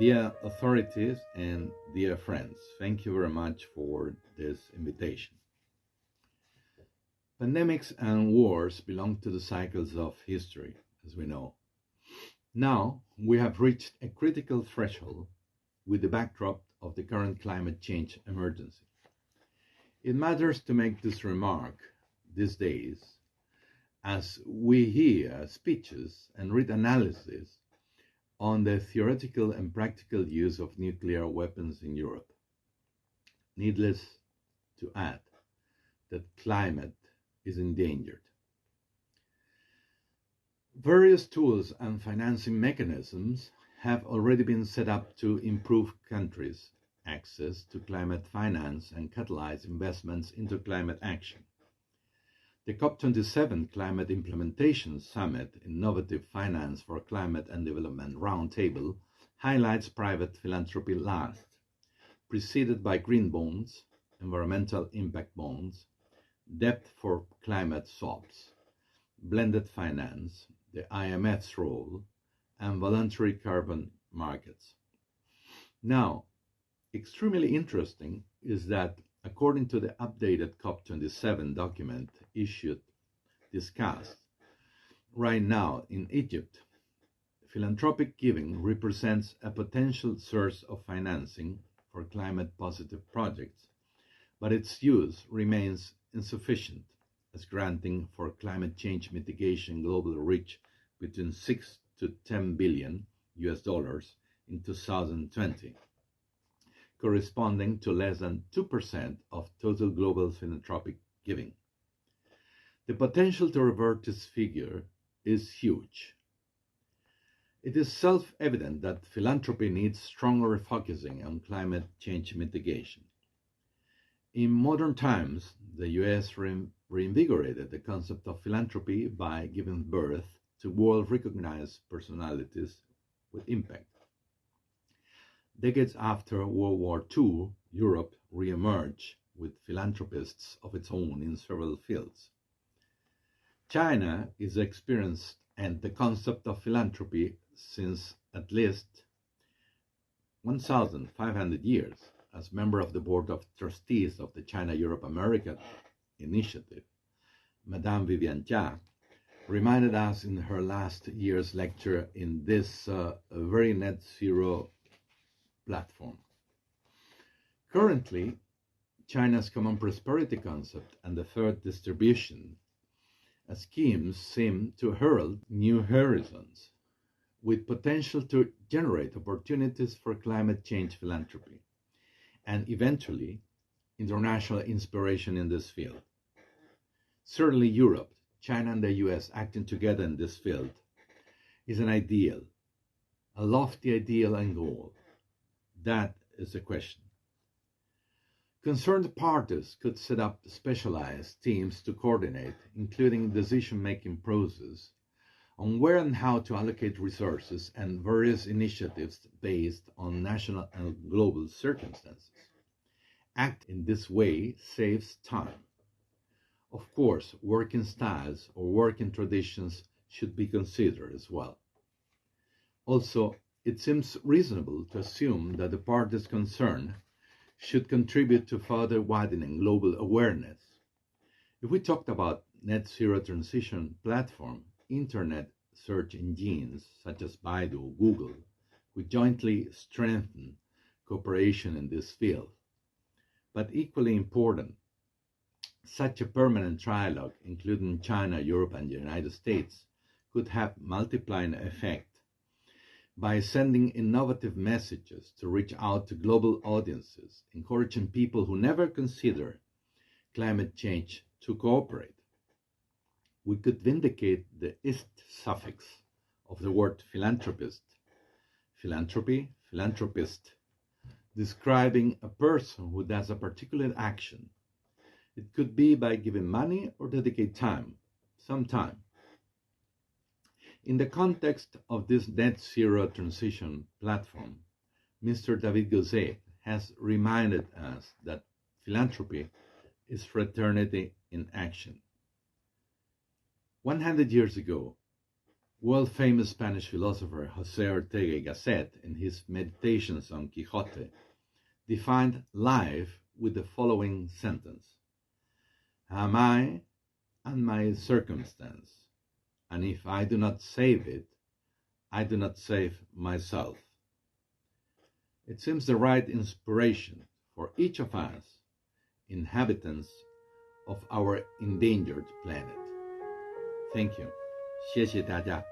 Dear authorities and dear friends, thank you very much for this invitation. Pandemics and wars belong to the cycles of history, as we know. Now, we have reached a critical threshold with the backdrop of the current climate change emergency. It matters to make this remark these days as we hear speeches and read analysis on the theoretical and practical use of nuclear weapons in Europe. Needless to add that climate is endangered. Various tools and financing mechanisms have already been set up to improve countries' access to climate finance and catalyze investments into climate action. The COP27 Climate Implementation Summit Innovative Finance for Climate and Development Roundtable highlights private philanthropy last, preceded by green bonds, environmental impact bonds, debt for climate swaps, blended finance, the IMF's role, and voluntary carbon markets. Now, extremely interesting is that according to the updated COP27 document discussed right now in Egypt, philanthropic giving represents a potential source of financing for climate-positive projects, but its use remains insufficient, as granting for climate change mitigation global reach between 6 to 10 billion US dollars in 2020. Corresponding to less than 2% of total global philanthropic giving. The potential to revert this figure is huge. It is self-evident that philanthropy needs stronger focusing on climate change mitigation. In modern times, the US reinvigorated the concept of philanthropy by giving birth to world-recognized personalities with impact. Decades after World War II, Europe re-emerged with philanthropists of its own in several fields. China is experienced and the concept of philanthropy since at least 1,500 years as member of the Board of Trustees of the China-Europe-America Initiative. Madame Vivian Jia reminded us in her last year's lecture in this very net zero platform. Currently, China's Common Prosperity Concept and the third distribution schemes seem to herald new horizons, with potential to generate opportunities for climate change philanthropy, and eventually international inspiration in this field. Certainly Europe, China and the US acting together in this field is an ideal, a lofty ideal and goal. That is the question. Concerned parties could set up specialized teams to coordinate, including decision-making process, on where and how to allocate resources and various initiatives based on national and global circumstances. Act in this way saves time. Of course, working styles or working traditions should be considered as well. Also, it seems reasonable to assume that the parties concerned should contribute to further widening global awareness. If we talked about net zero transition platform, internet search engines such as Baidu, Google, could jointly strengthen cooperation in this field. But equally important, such a permanent trialogue, including China, Europe, and the United States, could have multiplying effect by sending innovative messages to reach out to global audiences, encouraging people who never consider climate change to cooperate. We could vindicate the "ist" suffix of the word philanthropist, philanthropy, philanthropist, describing a person who does a particular action. It could be by giving money or dedicate time, some time. In the context of this net zero transition platform, Mr. David Gauzet has reminded us that philanthropy is fraternity in action. 100 years ago, World-famous Spanish philosopher José Ortega y Gasset, in his Meditations on Quixote, defined life with the following sentence: am I and my circumstance, and if I do not save it, I do not save myself. It seems the right inspiration for each of us, inhabitants of our endangered planet. Thank you. 谢谢大家。